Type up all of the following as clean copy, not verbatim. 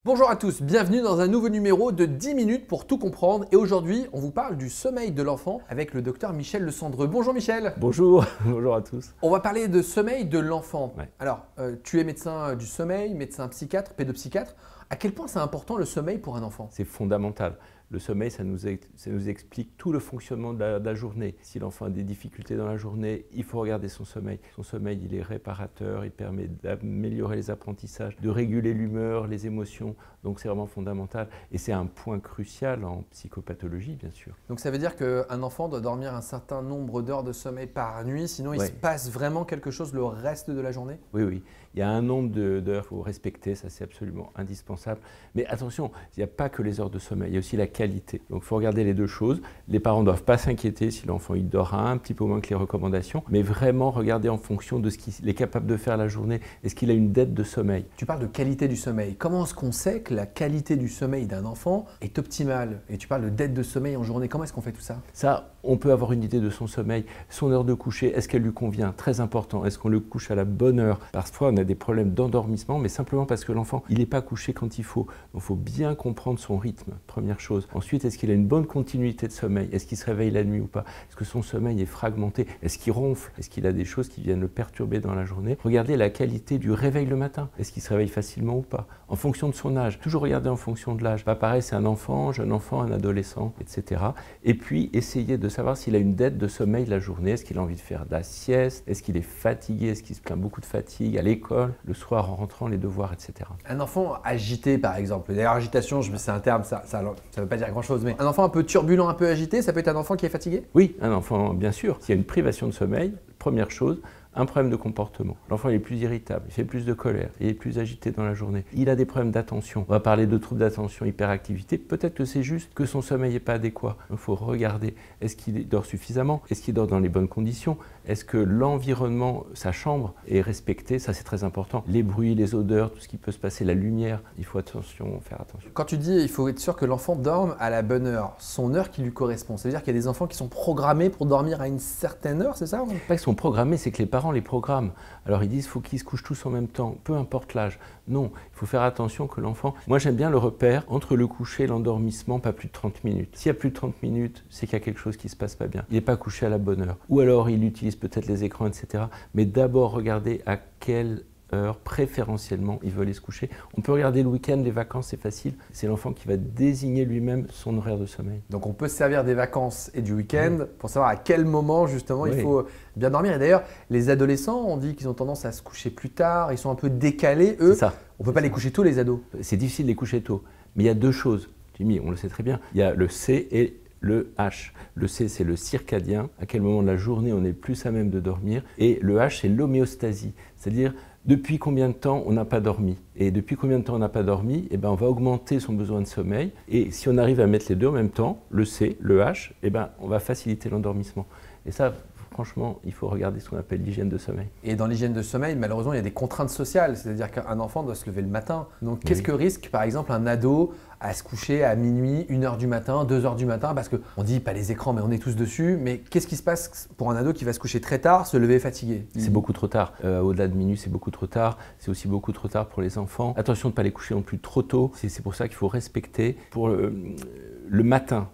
Bonjour à tous, bienvenue dans un nouveau numéro de 10 minutes pour tout comprendre. Et aujourd'hui, on vous parle du sommeil de l'enfant avec le docteur Michel Le Cendreux. Bonjour Michel. Bonjour, bonjour à tous. On va parler de sommeil de l'enfant. Ouais. Alors, tu es médecin du sommeil, médecin psychiatre, pédopsychiatre. À quel point c'est important le sommeil pour un enfant? C'est fondamental. Le sommeil, ça nous explique tout le fonctionnement de la journée. Si l'enfant a des difficultés dans la journée, il faut regarder son sommeil. Son sommeil, il est réparateur, il permet d'améliorer les apprentissages, de réguler l'humeur, les émotions. Donc c'est vraiment fondamental. Et c'est un point crucial en psychopathologie, bien sûr. Donc ça veut dire qu'un enfant doit dormir un certain nombre d'heures de sommeil par nuit, sinon il se passe vraiment quelque chose le reste de la journée? Oui, oui. Il y a un nombre d'heures qu'il faut respecter, ça c'est absolument indispensable. Mais attention, il n'y a pas que les heures de sommeil, il y a aussi la qualité. Donc il faut regarder les deux choses. Les parents ne doivent pas s'inquiéter si l'enfant il dort un petit peu moins que les recommandations, mais vraiment regarder en fonction de ce qu'il est capable de faire la journée. Est-ce qu'il a une dette de sommeil? Tu parles de qualité du sommeil. Comment est-ce qu'on sait que la qualité du sommeil d'un enfant est optimale? Et tu parles de dette de sommeil en journée. Comment est-ce qu'on fait tout ça? Ça, on peut avoir une idée de son sommeil. Son heure de coucher, est-ce qu'elle lui convient? Très important. Est-ce qu'on le couche à la bonne heure? Parfois, on a des problèmes d'endormissement, mais simplement parce que l'enfant, il n'est pas couché quand il faut. Donc, il faut bien comprendre son rythme, première chose. Ensuite, est-ce qu'il a une bonne continuité de sommeil? Est-ce qu'il se réveille la nuit ou pas? Est-ce que son sommeil est fragmenté? Est-ce qu'il ronfle? Est-ce qu'il a des choses qui viennent le perturber dans la journée? Regardez la qualité du réveil le matin. Est-ce qu'il se réveille facilement ou pas? En fonction de son âge. Toujours regarder en fonction de l'âge. Pas pareil, c'est un enfant, jeune enfant, un adolescent, etc. Et puis, essayer de savoir s'il a une dette de sommeil la journée. Est-ce qu'il a envie de faire de la sieste? Est-ce qu'il est fatigué? Est-ce qu'il se plaint beaucoup de fatigue à l'école, le soir en rentrant, les devoirs, etc. Un enfant agité, par exemple. D'ailleurs, agitation, c'est un terme, ça ne veut pas dire grand-chose, mais un enfant un peu turbulent, un peu agité, ça peut être un enfant qui est fatigué? Oui, un enfant, bien sûr. S'il y a une privation de sommeil, première chose, un problème de comportement. L'enfant est plus irritable, il fait plus de colère, il est plus agité dans la journée. Il a des problèmes d'attention. On va parler de troubles d'attention, hyperactivité. Peut-être que c'est juste que son sommeil n'est pas adéquat. Il faut regarder, est-ce qu'il dort suffisamment? Est-ce qu'il dort dans les bonnes conditions? Est-ce que l'environnement, sa chambre, est respecté? Ça, c'est très important. Les bruits, les odeurs, tout ce qui peut se passer, la lumière, il faut faire attention. Quand tu dis il faut être sûr que l'enfant dorme à la bonne heure, son heure qui lui correspond, ça veut dire qu'il y a des enfants qui sont programmés pour dormir à une certaine heure, c'est ça? Pas qu'ils sont programmés, c'est que les parents les programment. Alors ils disent qu'il faut qu'ils se couchent tous en même temps, peu importe l'âge. Non, il faut faire attention que l'enfant... Moi j'aime bien le repère entre le coucher et l'endormissement, pas plus de 30 minutes. S'il y a plus de 30 minutes, c'est qu'il y a quelque chose qui ne se passe pas bien. Il n'est pas couché à la bonne heure. Ou alors il utilise peut-être les écrans, etc. Mais d'abord regardez à quelle heure préférentiellement il veut aller se coucher. On peut regarder le week-end, les vacances, c'est facile. C'est l'enfant qui va désigner lui-même son horaire de sommeil. Donc on peut se servir des vacances et du week-end pour savoir à quel moment justement il faut bien dormir. Et d'ailleurs, les adolescents, on dit qu'ils ont tendance à se coucher plus tard, ils sont un peu décalés, eux. C'est ça. On ne peut pas les coucher tôt, les ados. C'est difficile de les coucher tôt. Mais il y a deux choses, Jimmy, on le sait très bien. Il y a le C et le H. Le C, c'est le circadien, à quel moment de la journée on est plus à même de dormir. Et le H, c'est l'homéostasie, c'est-à-dire depuis combien de temps on n'a pas dormi. Et depuis combien de temps on n'a pas dormi, on va augmenter son besoin de sommeil. Et si on arrive à mettre les deux en même temps, le C, le H, on va faciliter l'endormissement. Et ça, franchement, il faut regarder ce qu'on appelle l'hygiène de sommeil. Et dans l'hygiène de sommeil, malheureusement, il y a des contraintes sociales. C'est-à-dire qu'un enfant doit se lever le matin. Donc, qu'est-ce que risque, par exemple, un ado à se coucher à minuit, 1h du matin, 2h du matin? Parce qu'on dit pas les écrans, mais on est tous dessus. Mais qu'est-ce qui se passe pour un ado qui va se coucher très tard, se lever fatigué? C'est beaucoup trop tard. Au-delà de minuit, c'est beaucoup trop tard. C'est aussi beaucoup trop tard pour les enfants. Attention de ne pas les coucher non plus trop tôt. C'est pour ça qu'il faut respecter. Pour le matin,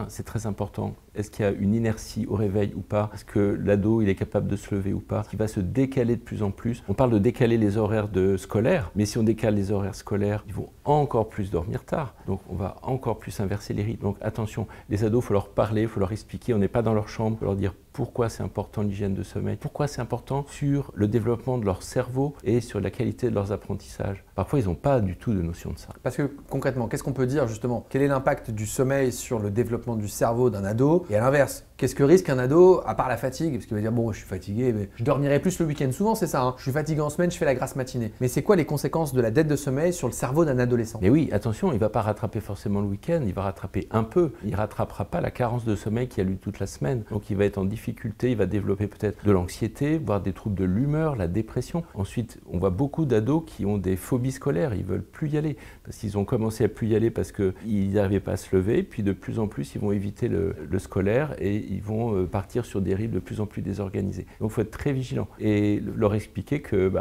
c'est très important. Est-ce qu'il y a une inertie au réveil ou pas? Est-ce que l'ado, il est capable de se lever ou pas? Est-ce qu'il va se décaler de plus en plus? On parle de décaler les horaires scolaires, mais si on décale les horaires scolaires, ils vont encore plus dormir tard. Donc, on va encore plus inverser les rythmes. Donc, attention, les ados, il faut leur parler, il faut leur expliquer. On n'est pas dans leur chambre, il faut leur dire pourquoi c'est important l'hygiène de sommeil, pourquoi c'est important sur le développement de leur cerveau et sur la qualité de leurs apprentissages. Parfois, ils n'ont pas du tout de notion de ça. Parce que concrètement, qu'est-ce qu'on peut dire justement? Quel est l'impact du sommeil sur le développement du cerveau d'un ado? Et à l'inverse, qu'est-ce que risque un ado, à part la fatigue? Parce qu'il va dire, bon, je suis fatigué, mais je dormirai plus le week-end. Souvent, c'est ça. Je suis fatigué en semaine, je fais la grasse matinée. Mais c'est quoi les conséquences de la dette de sommeil sur le cerveau d'un adolescent? Mais oui, attention, il ne va pas rattraper forcément le week-end, il va rattraper un peu. Il ne rattrapera pas la carence de sommeil qu'il y a eu toute la semaine. Donc, il va être en difficulté, il va développer peut-être de l'anxiété, voire des troubles de l'humeur, la dépression. Ensuite, on voit beaucoup d'ados qui ont des phobies scolaires, ils veulent plus y aller. Parce qu'ils ont commencé à plus y aller parce qu'ils n'arrivaient pas à se lever. Puis de plus en plus, ils vont éviter le scolaire et ils vont partir sur des rythmes de plus en plus désorganisés. Donc il faut être très vigilant et leur expliquer que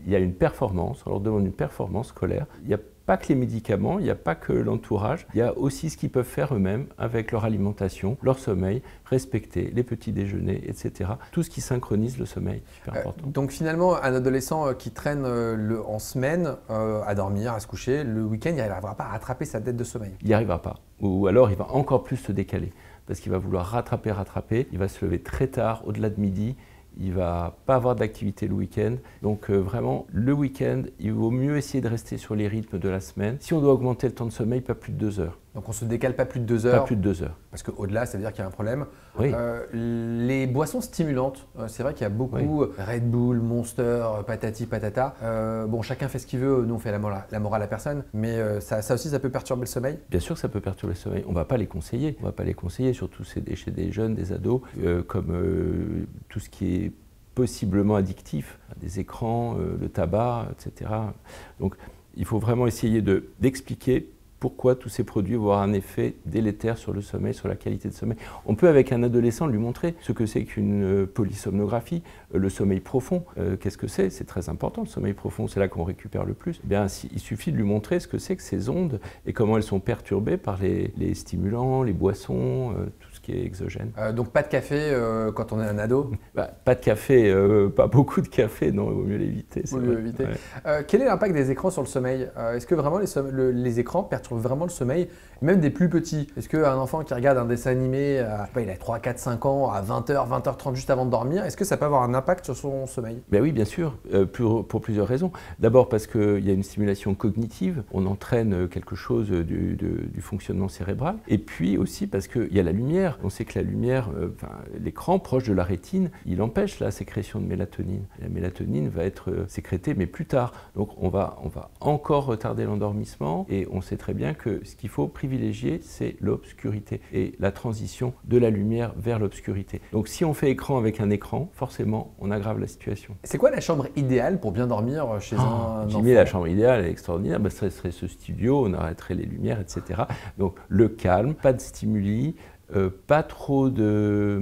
il y a une performance, on leur demande une performance scolaire. Il n'y a pas que les médicaments, il n'y a pas que l'entourage, il y a aussi ce qu'ils peuvent faire eux-mêmes avec leur alimentation, leur sommeil, respecter les petits déjeuners, etc. Tout ce qui synchronise le sommeil, super important. Donc finalement, un adolescent qui traîne en semaine à dormir, à se coucher, le week-end, il n'arrivera pas à rattraper sa dette de sommeil. Il n'y arrivera pas. Ou alors il va encore plus se décaler. Parce qu'il va vouloir rattraper, il va se lever très tard, au-delà de midi, il ne va pas avoir d'activité le week-end. Donc vraiment, le week-end, il vaut mieux essayer de rester sur les rythmes de la semaine. Si on doit augmenter le temps de sommeil, pas plus de 2 heures. Donc on ne se décale pas plus de 2 heures. Pas plus de 2 heures. Parce qu'au-delà, ça veut dire qu'il y a un problème. Oui. Les boissons stimulantes, c'est vrai qu'il y a beaucoup Red Bull, Monster, patati patata. Bon, chacun fait ce qu'il veut, nous on fait la morale à personne, mais ça aussi, ça peut perturber le sommeil. Bien sûr que ça peut perturber le sommeil. On ne va pas les conseiller. On va pas les conseiller, surtout chez des jeunes, des ados, comme tout ce qui est possiblement addictif, des écrans, le tabac, etc. Donc il faut vraiment essayer d'expliquer pourquoi tous ces produits vont avoir un effet délétère sur le sommeil, sur la qualité de sommeil. On peut, avec un adolescent, lui montrer ce que c'est qu'une polysomnographie, le sommeil profond. Qu'est-ce que c'est? C'est très important, le sommeil profond, c'est là qu'on récupère le plus. Eh bien, il suffit de lui montrer ce que c'est que ces ondes et comment elles sont perturbées par les stimulants, les boissons, tout ce qui est exogène. Donc pas de café quand on est un ado? Pas de café, pas beaucoup de café, non, il vaut mieux l'éviter. Il vaut mieux l'éviter. Ouais. Quel est l'impact des écrans sur le sommeil? Est-ce que vraiment les écrans perturbent vraiment le sommeil, même des plus petits? Est-ce qu'un enfant qui regarde un dessin animé, il a 3, 4, 5 ans, à 20h, 20h30 juste avant de dormir, est-ce que ça peut avoir un impact sur son sommeil? Ben oui, bien sûr, pour plusieurs raisons. D'abord parce qu'il y a une stimulation cognitive, on entraîne quelque chose du fonctionnement cérébral, et puis aussi parce qu'il y a la lumière. On sait que la lumière, l'écran proche de la rétine, il empêche la sécrétion de mélatonine. La mélatonine va être sécrétée, mais plus tard. Donc on va encore retarder l'endormissement, et on sait très bien que ce qu'il faut privilégier, c'est l'obscurité et la transition de la lumière vers l'obscurité. Donc si on fait écran avec un écran, forcément, on aggrave la situation. C'est quoi la chambre idéale pour bien dormir chez un enfant? La chambre idéale, elle est extraordinaire, ce serait ce studio, on arrêterait les lumières, etc. Donc le calme, pas de stimuli, pas trop de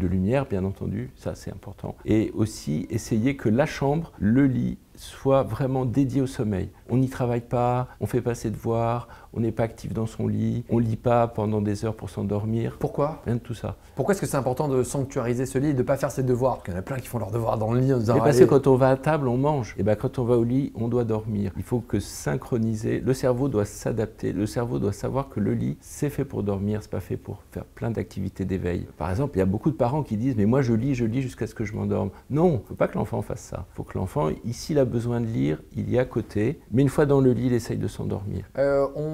lumière, bien entendu, ça c'est important. Et aussi essayer que la chambre, le lit, soit vraiment dédié au sommeil. On n'y travaille pas, on ne fait pas ses devoirs, on n'est pas actif dans son lit, on ne lit pas pendant des heures pour s'endormir. Pourquoi? Rien de tout ça. Pourquoi est-ce que c'est important de sanctuariser ce lit et de ne pas faire ses devoirs? Parce qu'il y en a plein qui font leurs devoirs dans le lit en disant parce que quand on va à table, on mange. Et quand on va au lit, on doit dormir. Il faut que synchroniser. Le cerveau doit s'adapter. Le cerveau doit savoir que le lit, c'est fait pour dormir, c'est pas fait pour faire plein d'activités d'éveil. Par exemple, il y a beaucoup de parents qui disent « mais moi je lis jusqu'à ce que je m'endorme ». Non, il ne faut pas que l'enfant fasse ça. Il faut que l'enfant, s'il a besoin de lire, il y est à côté. Mais une fois dans le lit, il essaye de s'endormir.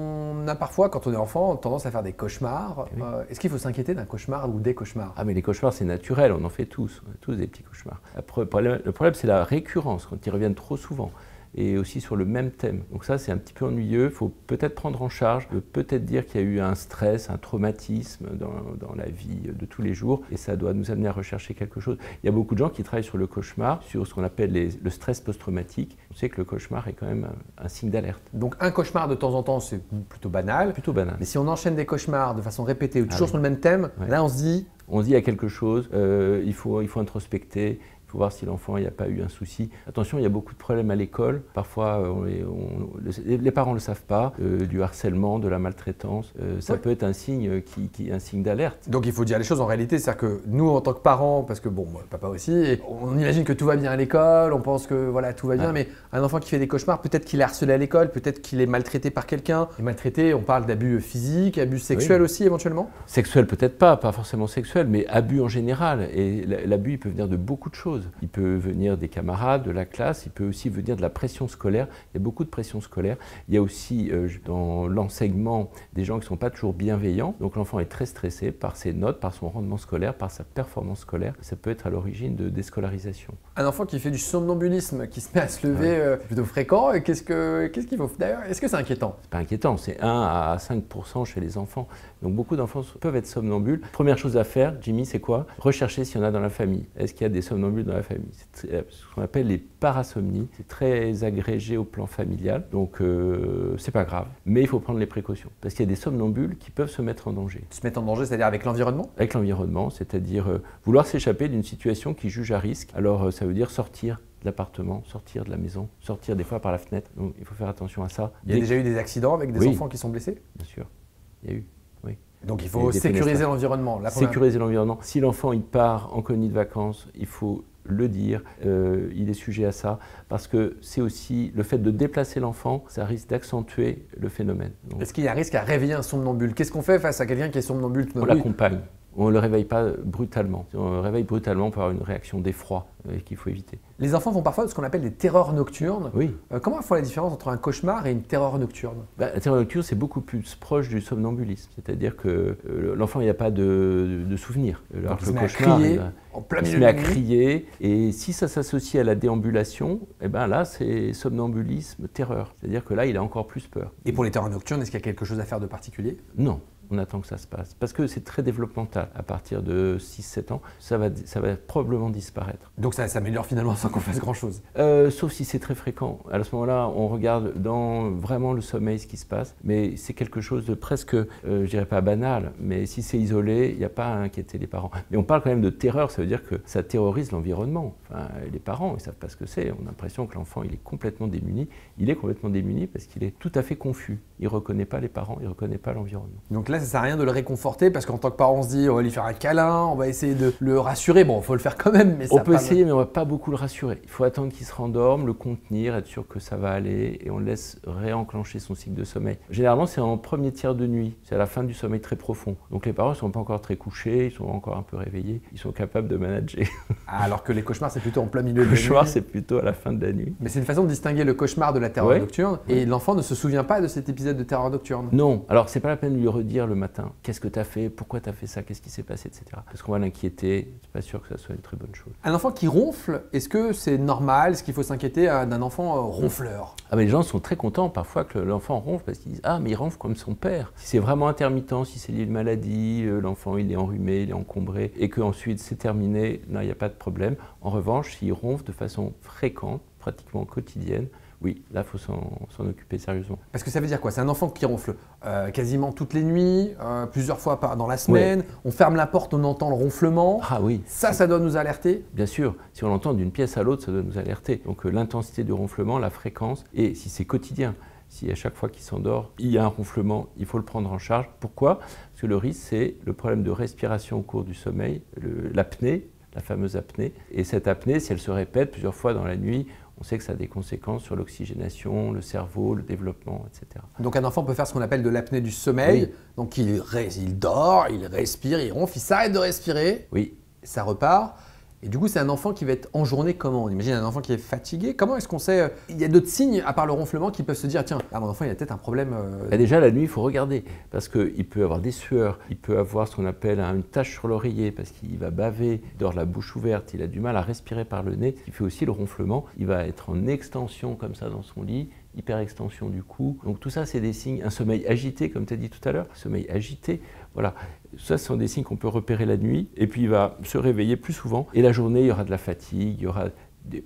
On a parfois, quand on est enfant, tendance à faire des cauchemars. Oui. Est-ce qu'il faut s'inquiéter d'un cauchemar ou des cauchemars? Ah mais les cauchemars, c'est naturel, on en fait tous. On a tous des petits cauchemars. Le problème, c'est la récurrence, quand ils reviennent trop souvent. Et aussi sur le même thème. Donc ça, c'est un petit peu ennuyeux. Il faut peut-être prendre en charge, peut-être dire qu'il y a eu un stress, un traumatisme dans la vie de tous les jours, et ça doit nous amener à rechercher quelque chose. Il y a beaucoup de gens qui travaillent sur le cauchemar, sur ce qu'on appelle le stress post-traumatique. On sait que le cauchemar est quand même un signe d'alerte. Donc un cauchemar de temps en temps, c'est plutôt banal. Plutôt banal. Mais si on enchaîne des cauchemars de façon répétée ou toujours sur le même thème, là on se dit... On se dit il y a quelque chose, il faut introspecter. Il faut voir si l'enfant n'y a pas eu un souci. Attention, il y a beaucoup de problèmes à l'école. Parfois, les parents ne le savent pas. Du harcèlement, de la maltraitance, ça peut être un signe un signe d'alerte. Donc il faut dire les choses en réalité. C'est-à-dire que nous, en tant que parents, parce que bon, papa aussi, on imagine que tout va bien à l'école, on pense que voilà, tout va bien, mais un enfant qui fait des cauchemars, peut-être qu'il est harcelé à l'école, peut-être qu'il est maltraité par quelqu'un. Et maltraité, on parle d'abus physiques, abus sexuels aussi éventuellement? Sexuel peut-être pas forcément sexuel, mais abus en général. Et l'abus, il peut venir de beaucoup de choses. Il peut venir des camarades, de la classe, il peut aussi venir de la pression scolaire. Il y a beaucoup de pression scolaire. Il y a aussi dans l'enseignement des gens qui ne sont pas toujours bienveillants. Donc l'enfant est très stressé par ses notes, par son rendement scolaire, par sa performance scolaire. Ça peut être à l'origine de déscolarisation. Un enfant qui fait du somnambuliste, qui se met à se lever plutôt fréquent, qu'est-ce qu'il faut d'ailleurs? Est-ce que c'est inquiétant? C'est pas inquiétant, c'est 1 à 5% chez les enfants. Donc beaucoup d'enfants peuvent être somnambules. Première chose à faire, Jimmy, c'est quoi? Rechercher s'il y en a dans la famille. Est-ce qu'il y a des somnambules dans la famille? C'est ce qu'on appelle les parasomnies. C'est très agrégé au plan familial, donc c'est pas grave. Mais il faut prendre les précautions, parce qu'il y a des somnambules qui peuvent se mettre en danger. Se mettre en danger, c'est-à-dire avec l'environnement? Avec l'environnement, c'est-à-dire vouloir s'échapper d'une situation qu'ils jugent à risque. Alors ça veut dire sortir de l'appartement, sortir de la maison, sortir des fois par la fenêtre. Donc il faut faire attention à ça. Il y a déjà eu des accidents avec des enfants qui sont blessés? Bien sûr, il y a eu, oui. Donc il faut sécuriser l'environnement. Sécuriser l'environnement. Si l'enfant il part en colonie de vacances, il faut le dire, il est sujet à ça, parce que c'est aussi le fait de déplacer l'enfant, ça risque d'accentuer le phénomène. Est-ce qu'il y a un risque à réveiller un somnambule? Qu'est-ce qu'on fait face à quelqu'un qui est somnambule? On l'accompagne. On ne le réveille pas brutalement. Si on le réveille brutalement, on peut avoir une réaction d'effroi qu'il faut éviter. Les enfants font parfois ce qu'on appelle des terreurs nocturnes. Oui. Comment font la différence entre un cauchemar et une terreur nocturne? La terreur nocturne, c'est beaucoup plus proche du somnambulisme. C'est-à-dire que l'enfant, il n'y a pas de souvenir. Alors que le cauchemar, il se met à crier. Et si ça s'associe à la déambulation, eh ben là, c'est somnambulisme, terreur. C'est-à-dire que là, il a encore plus peur. Et pour les terreurs nocturnes, est-ce qu'il y a quelque chose à faire de particulier? Non. On attend que ça se passe. Parce que c'est très développemental. À partir de 6-7 ans, ça va probablement disparaître. Donc ça s'améliore finalement sans qu'on fasse grand-chose? Sauf si c'est très fréquent. À ce moment-là, on regarde dans vraiment le sommeil ce qui se passe. Mais c'est quelque chose de presque, je dirais pas banal, mais si c'est isolé, il n'y a pas à inquiéter les parents. Mais on parle quand même de terreur, ça veut dire que ça terrorise l'environnement. Enfin, les parents, ils ne savent pas ce que c'est. On a l'impression que l'enfant, il est complètement démuni. Il est complètement démuni parce qu'il est tout à fait confus. Il ne reconnaît pas les parents, il ne reconnaît pas l'environnement. Donc là, ça ne sert à rien de le réconforter parce qu'en tant que parent, on se dit on va lui faire un câlin, on va essayer de le rassurer. Bon, il faut le faire quand même. Mais on peut essayer, mais on ne va pas beaucoup le rassurer. Il faut attendre qu'il se rendorme, le contenir, être sûr que ça va aller et on le laisse réenclencher son cycle de sommeil. Généralement, c'est en premier tiers de nuit, c'est à la fin du sommeil très profond. Donc les parents ne sont pas encore très couchés, ils sont encore un peu réveillés, ils sont capables de manager. Alors que les cauchemars, c'est plutôt en plein milieu de la nuit. Le cauchemar, c'est plutôt à la fin de la nuit. Mais c'est une façon de distinguer le cauchemar de la terreur nocturne. Et l'enfant ne se souvient pas de cet épisode de terreur nocturne. Non, alors c'est pas la peine de lui redire le matin qu'est-ce que tu as fait, pourquoi tu as fait ça, qu'est-ce qui s'est passé, etc. Parce qu'on va l'inquiéter, c'est pas sûr que ça soit une très bonne chose. Un enfant qui ronfle, est-ce que c'est normal? Est-ce qu'il faut s'inquiéter d'un enfant ronfleur? Ah mais les gens sont très contents parfois que l'enfant ronfle parce qu'ils disent ah mais il ronfle comme son père. Si c'est vraiment intermittent, si c'est lié à une maladie, l'enfant il est enrhumé, il est encombré et qu'ensuite c'est terminé, là il n'y a pas de problème. En revanche, s'il ronfle de façon fréquente, pratiquement quotidienne, oui, là, il faut s'en occuper sérieusement. Parce que ça veut dire quoi? C'est un enfant qui ronfle quasiment toutes les nuits, plusieurs fois dans la semaine. On ferme la porte, on entend le ronflement. Ah oui. Ça doit nous alerter? Bien sûr. Si on l'entend d'une pièce à l'autre, ça doit nous alerter. Donc l'intensité du ronflement, la fréquence, et si c'est quotidien, si à chaque fois qu'il s'endort, il y a un ronflement, il faut le prendre en charge. Pourquoi? Parce que le risque, c'est le problème de respiration au cours du sommeil, l'apnée, la fameuse apnée. Et cette apnée, si elle se répète plusieurs fois dans la nuit, on sait que ça a des conséquences sur l'oxygénation, le cerveau, le développement, etc. Donc un enfant peut faire ce qu'on appelle de l'apnée du sommeil. Oui. Donc il dort, il respire, il ronfle, il s'arrête de respirer. Oui. Ça repart. Et du coup, c'est un enfant qui va être en journée comment? On imagine un enfant qui est fatigué. Comment est-ce qu'on sait? Il y a d'autres signes, à part le ronflement, qui peuvent se dire tiens, mon enfant, il a peut-être un problème. Déjà, la nuit, il faut regarder. Parce qu'il peut avoir des sueurs, il peut avoir ce qu'on appelle une tache sur l'oreiller, parce qu'il va baver, il dort la bouche ouverte, il a du mal à respirer par le nez, ce qui fait aussi le ronflement. Il va être en extension comme ça dans son lit, hyperextension du cou. Donc tout ça, c'est des signes. Un sommeil agité, comme tu as dit tout à l'heure, sommeil agité, voilà. Ça, ce sont des signes qu'on peut repérer la nuit. Et puis, il va se réveiller plus souvent. Et la journée, il y aura de la fatigue, il y aura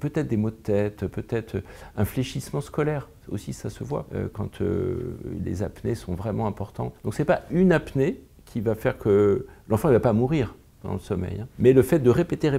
peut-être des maux de tête, peut-être un fléchissement scolaire. Aussi, ça se voit quand les apnées sont vraiment importantes. Donc, ce n'est pas une apnée qui va faire que l'enfant ne va pas mourir dans le sommeil. Mais le fait de répéter,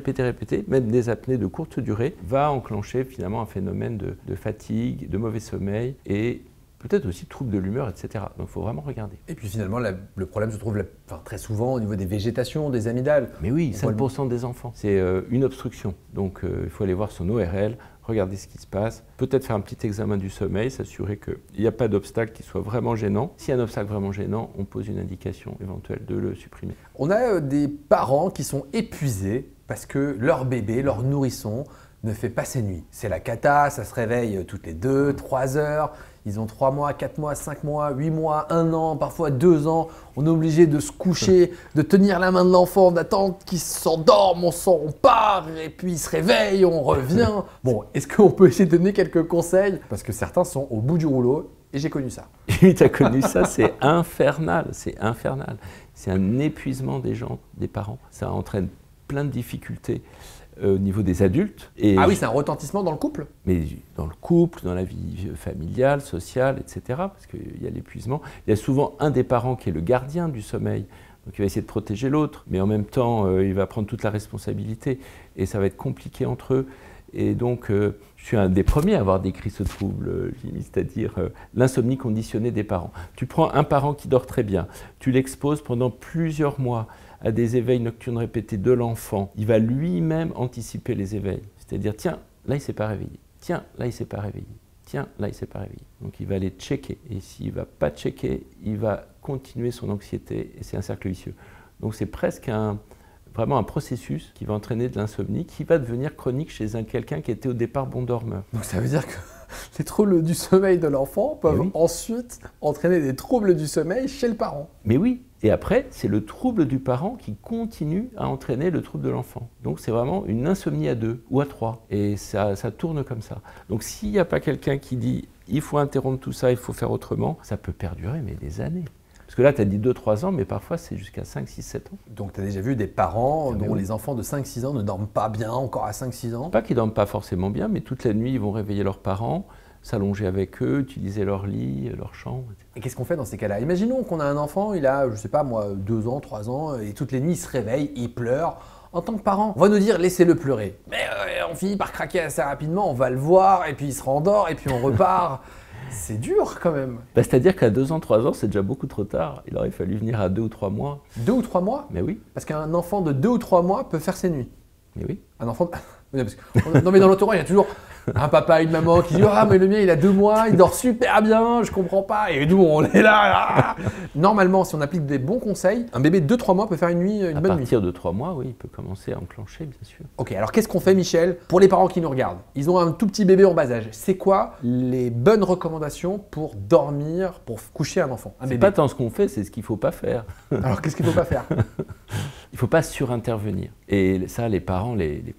même des apnées de courte durée, va enclencher finalement un phénomène de fatigue, de mauvais sommeil et peut-être aussi troubles de l'humeur, etc. Donc il faut vraiment regarder. Et puis finalement, le problème se trouve très souvent au niveau des végétations, des amygdales. Mais oui, 5% des enfants, c'est une obstruction. Donc il faut aller voir son ORL, regarder ce qui se passe, peut-être faire un petit examen du sommeil, s'assurer qu'il n'y a pas d'obstacle qui soit vraiment gênant. S'il y a un obstacle vraiment gênant, on pose une indication éventuelle de le supprimer. On a des parents qui sont épuisés parce que leur bébé, leur nourrisson, ne fait pas ses nuits. C'est la cata, ça se réveille toutes les 2-3 heures. Ils ont 3 mois, 4 mois, 5 mois, 8 mois, 1 an, parfois 2 ans. On est obligé de se coucher, de tenir la main de l'enfant, d'attendre qu'il s'endorme, on part, et puis il se réveille, on revient. Bon, est-ce qu'on peut essayer de donner quelques conseils? Parce que certains sont au bout du rouleau, et j'ai connu ça. Oui, tu as connu ça, c'est infernal, c'est infernal. C'est un épuisement des gens, des parents. Ça entraîne plein de difficultés au niveau des adultes. Ah oui, c'est un retentissement dans le couple? Mais dans le couple, dans la vie familiale, sociale, etc. Parce qu'il y a l'épuisement. Il y a souvent un des parents qui est le gardien du sommeil. Donc il va essayer de protéger l'autre, mais en même temps, il va prendre toute la responsabilité. Et ça va être compliqué entre eux. Et donc, je suis un des premiers à avoir décrit ce trouble, Jimmy, c'est-à-dire l'insomnie conditionnée des parents. Tu prends un parent qui dort très bien, tu l'exposes pendant plusieurs mois à des éveils nocturnes répétés de l'enfant, il va lui-même anticiper les éveils. C'est-à-dire, tiens, là il ne s'est pas réveillé, tiens, là il ne s'est pas réveillé, tiens, là il ne s'est pas réveillé. Donc il va aller checker, et s'il ne va pas checker, il va continuer son anxiété, et c'est un cercle vicieux. Donc c'est presque vraiment un processus qui va entraîner de l'insomnie, qui va devenir chronique chez quelqu'un qui était au départ bon dormeur. Donc ça veut dire que les troubles du sommeil de l'enfant peuvent ensuite entraîner des troubles du sommeil chez le parent. Mais oui, et après, c'est le trouble du parent qui continue à entraîner le trouble de l'enfant. Donc c'est vraiment une insomnie à 2 ou à 3, et ça tourne comme ça. Donc s'il n'y a pas quelqu'un qui dit « il faut interrompre tout ça, il faut faire autrement », ça peut perdurer mais des années. Parce que là, tu as dit 2-3 ans, mais parfois c'est jusqu'à 5, 6, 7 ans. Donc tu as déjà vu des parents dont les enfants de 5-6 ans ne dorment pas bien encore à 5-6 ans? Pas qu'ils ne dorment pas forcément bien, mais toute la nuit, ils vont réveiller leurs parents, s'allonger avec eux, utiliser leur lit, leur chambre, etc. Et qu'est-ce qu'on fait dans ces cas-là? Imaginons qu'on a un enfant, il a, je sais pas moi, 2 ans, 3 ans, et toutes les nuits il se réveille, il pleure. En tant que parent, on va nous dire laissez-le pleurer. Mais on finit par craquer assez rapidement, on va le voir, et puis il se rendort, et puis on repart. C'est dur quand même. C'est-à-dire qu'à 2 ans, 3 ans, c'est déjà beaucoup trop tard. Il aurait fallu venir à 2 ou 3 mois. 2 ou 3 mois? Mais oui. Parce qu'un enfant de 2 ou 3 mois peut faire ses nuits. Mais oui. Un enfant... Non mais dans l'entourage, il y a toujours un papa et une maman qui disent « Ah mais le mien il a 2 mois, il dort super bien, je comprends pas. » Et nous on est là. Normalement, si on applique des bons conseils, un bébé de 2-3 mois peut faire une bonne nuit. À partir de 3 mois, oui, il peut commencer à enclencher, bien sûr. Ok, alors qu'est-ce qu'on fait, Michel, pour les parents qui nous regardent? Ils ont un tout petit bébé en bas âge. C'est quoi les bonnes recommandations pour dormir, pour coucher un enfant, un C'est bébé? pas tant ce qu'on fait, c'est ce qu'il ne faut pas faire. Alors qu'est-ce qu'il ne faut pas faire? Il ne faut pas surintervenir. Et ça, les parents, les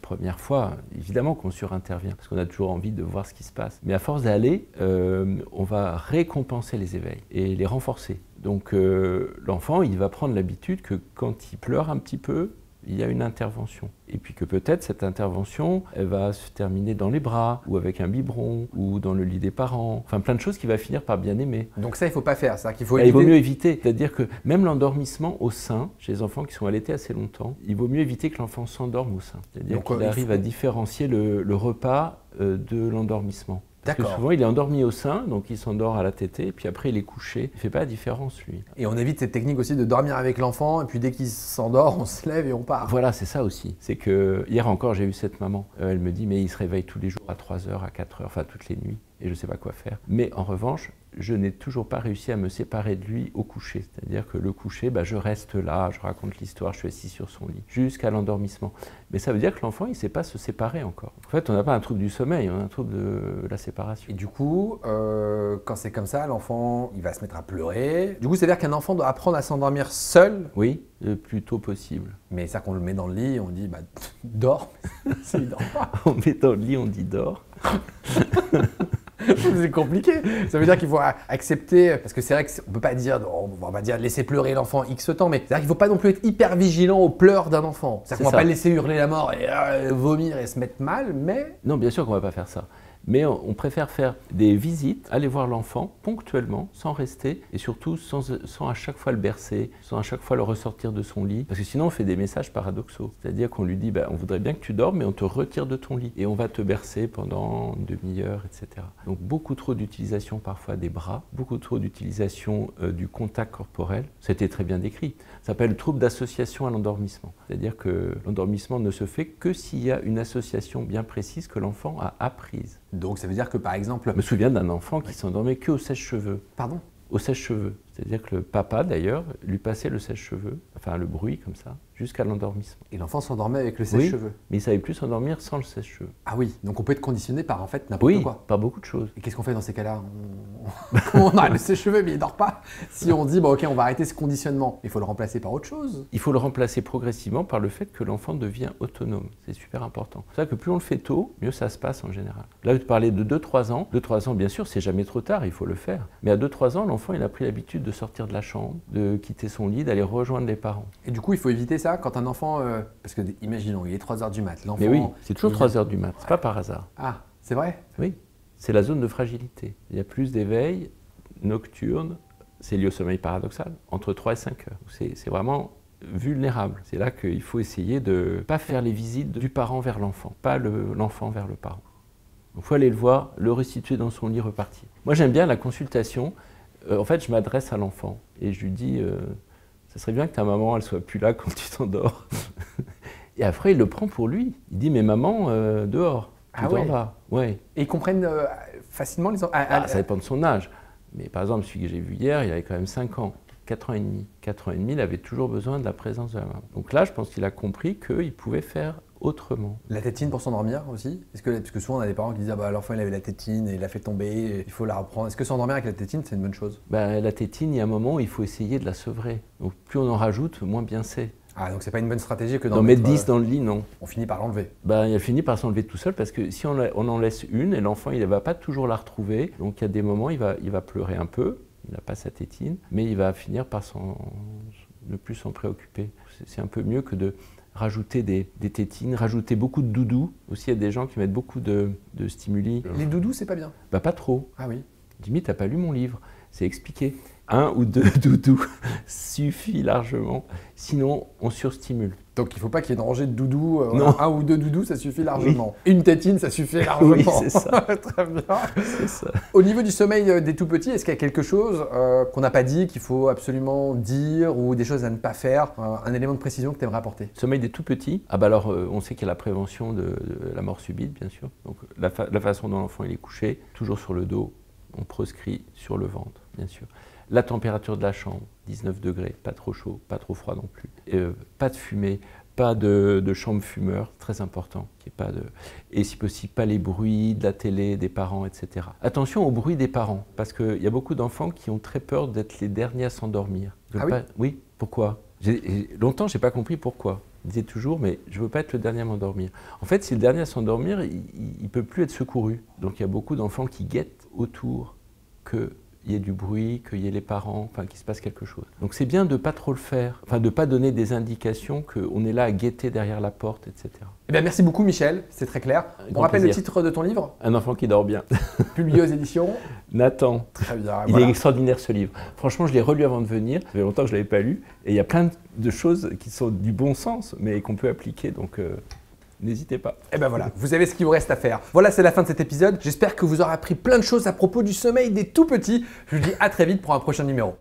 premières fois, évidemment qu'on surintervient, parce qu'on a toujours envie de voir ce qui se passe. Mais à force d'aller, on va récompenser les éveils et les renforcer. Donc l'enfant, il va prendre l'habitude que quand il pleure un petit peu, il y a une intervention. Et puis que peut-être cette intervention, elle va se terminer dans les bras, ou avec un biberon, ou dans le lit des parents. Enfin, plein de choses qu'il va finir par bien aimer. Donc ça, il ne faut pas faire. Il vaut mieux éviter. C'est-à-dire que même l'endormissement au sein, chez les enfants qui sont allaités assez longtemps, il vaut mieux éviter que l'enfant s'endorme au sein. C'est-à-dire qu'il arrive à différencier le repas de l'endormissement. Parce que souvent, il est endormi au sein, donc il s'endort à la tétée, et puis après, il est couché. Il ne fait pas la différence, lui. Et on évite cette technique aussi de dormir avec l'enfant, et puis dès qu'il s'endort, on se lève et on part. Voilà, c'est ça aussi. C'est que hier encore, j'ai eu cette maman. Elle me dit, mais il se réveille tous les jours à 3h, à 4h, enfin toutes les nuits, et je ne sais pas quoi faire. Mais en revanche, je n'ai toujours pas réussi à me séparer de lui au coucher. C'est-à-dire que le coucher, je reste là, je raconte l'histoire, je suis assis sur son lit, jusqu'à l'endormissement. Mais ça veut dire que l'enfant, il ne sait pas se séparer encore. En fait, on n'a pas un trouble du sommeil, on a un trouble de la séparation. Et du coup, quand c'est comme ça, l'enfant, il va se mettre à pleurer. Du coup, c'est-à-dire qu'un enfant doit apprendre à s'endormir seul? Oui, le plus tôt possible. Mais ça qu'on le met dans le lit, on dit, dors. Il dort pas. On met dans le lit, on dit dors. C'est compliqué. Ça veut dire qu'il faut accepter, parce que c'est vrai qu'on ne peut pas dire, on va dire laisser pleurer l'enfant X temps, mais c'est-à-dire qu'il ne faut pas non plus être hyper vigilant aux pleurs d'un enfant. C'est-à-dire qu'on ne va pas le laisser hurler la mort et vomir et se mettre mal, mais... Non, bien sûr qu'on ne va pas faire ça. Mais on préfère faire des visites, aller voir l'enfant ponctuellement, sans rester, et surtout sans à chaque fois le bercer, sans à chaque fois le ressortir de son lit. Parce que sinon, on fait des messages paradoxaux. C'est-à-dire qu'on lui dit, on voudrait bien que tu dormes, mais on te retire de ton lit. Et on va te bercer pendant une demi-heure, etc. Donc beaucoup trop d'utilisation parfois des bras, beaucoup trop d'utilisation du contact corporel. C'était très bien décrit. Ça s'appelle le trouble d'association à l'endormissement. C'est-à-dire que l'endormissement ne se fait que s'il y a une association bien précise que l'enfant a apprise. Donc ça veut dire que par exemple... Je me souviens d'un enfant qui s'endormait que au sèche-cheveux. Pardon? Au sèche-cheveux. C'est-à-dire que le papa, d'ailleurs, lui passait le sèche-cheveux, enfin le bruit comme ça, jusqu'à l'endormissement. Et l'enfant s'endormait avec le sèche-cheveux? Oui, mais il ne savait plus s'endormir sans le sèche-cheveux. Ah oui, donc on peut être conditionné par en fait n'importe quoi. Oui, par beaucoup de choses. Et qu'est-ce qu'on fait dans ces cas-là? On arrête le sèche-cheveux mais il ne dort pas. Si on dit, ok, on va arrêter ce conditionnement, il faut le remplacer par autre chose. Il faut le remplacer progressivement par le fait que l'enfant devient autonome. C'est super important. C'est vrai que plus on le fait tôt, mieux ça se passe en général. Là, tu parlais de 2-3 ans. 2-3 ans, bien sûr, c'est jamais trop tard, il faut le faire. Mais à 2-3 ans, l'enfant, il a pris l'habitude de sortir de la chambre, de quitter son lit, d'aller rejoindre les parents. Et du coup, il faut éviter ça quand un enfant... parce que, imaginons, il est 3h du mat', l'enfant... Mais oui, c'est toujours 3h du mat', c'est pas par hasard. Ah, c'est vrai? Oui, c'est la zone de fragilité. Il y a plus d'éveil nocturne, c'est lié au sommeil paradoxal, entre 3 et 5 heures. C'est vraiment vulnérable. C'est là qu'il faut essayer de ne pas faire les visites du parent vers l'enfant, pas l'enfant vers le parent. Il faut aller le voir, le restituer dans son lit, repartir. Moi, j'aime bien la consultation. En fait, je m'adresse à l'enfant et je lui dis ça serait bien que ta maman, elle soit plus là quand tu t'endors. Et après, il le prend pour lui. Il dit mais maman, dehors, tu t'en vas. Ouais. Et ils comprennent facilement les enfants. Ça dépend de son âge. Mais par exemple, celui que j'ai vu hier, il avait quand même 5 ans. 4 ans et demi. 4 ans et demi, il avait toujours besoin de la présence de la maman. Donc là, je pense qu'il a compris qu'il pouvait faire autrement. La tétine pour s'endormir aussi? Parce que souvent on a des parents qui disent l'enfant il avait la tétine et il l'a fait tomber, il faut la reprendre. Est-ce que s'endormir avec la tétine c'est une bonne chose? La tétine, il y a un moment où il faut essayer de la sevrer. Donc plus on en rajoute, moins bien c'est. Ah donc c'est pas une bonne stratégie que d'en mettre 10 dans le lit, non. On finit par l'enlever. Il finit par s'enlever tout seul parce que si on en laisse une et l'enfant il ne va pas toujours la retrouver, donc il y a des moments il va pleurer un peu. Il n'a pas sa tétine, mais il va finir par ne plus s'en préoccuper. C'est un peu mieux que de rajouter des tétines, rajouter beaucoup de doudous. Aussi, il y a des gens qui mettent beaucoup de stimuli. Les doudous, c'est pas bien? Pas trop. Ah oui. Dis-moi, t'as pas lu mon livre, c'est expliqué. 1 ou 2 doudous suffit largement, sinon on surstimule. Donc il ne faut pas qu'il y ait de rangée de doudous, 1 ou 2 doudous, ça suffit largement. Oui. Une tétine, ça suffit largement. Oui, c'est ça. Très bien. C'est ça. Au niveau du sommeil des tout-petits, est-ce qu'il y a quelque chose qu'on n'a pas dit, qu'il faut absolument dire, ou des choses à ne pas faire, un élément de précision que tu aimerais apporter? Sommeil des tout-petits, on sait qu'il y a la prévention de la mort subite, bien sûr. Donc la façon dont l'enfant il est couché, toujours sur le dos, on proscrit sur le ventre, bien sûr. La température de la chambre, 19 degrés, pas trop chaud, pas trop froid non plus. Pas de fumée, pas de chambre fumeur, très important. Et si possible, pas les bruits de la télé, des parents, etc. Attention aux bruits des parents, parce qu'il y a beaucoup d'enfants qui ont très peur d'être les derniers à s'endormir. Oui, pourquoi? Longtemps, je n'ai pas compris pourquoi. Je disais toujours, mais je ne veux pas être le dernier à m'endormir. En fait, si le dernier à s'endormir, il ne peut plus être secouru. Donc il y a beaucoup d'enfants qui guettent autour qu'il y ait du bruit, qu'il y ait les parents, qu'il se passe quelque chose. Donc c'est bien de ne pas trop le faire, de ne pas donner des indications qu'on est là à guetter derrière la porte, etc. Eh bien, merci beaucoup Michel, c'est très clair. On rappelle le titre de ton livre? Un enfant qui dort bien. Publié aux éditions Nathan. Très bien. Il est extraordinaire ce livre. Franchement, je l'ai relu avant de venir. Ça fait longtemps que je ne l'avais pas lu. Et il y a plein de choses qui sont du bon sens, mais qu'on peut appliquer. Donc n'hésitez pas. Et ben voilà, vous savez ce qu'il vous reste à faire. Voilà, c'est la fin de cet épisode. J'espère que vous aurez appris plein de choses à propos du sommeil des tout petits. Je vous dis à très vite pour un prochain numéro.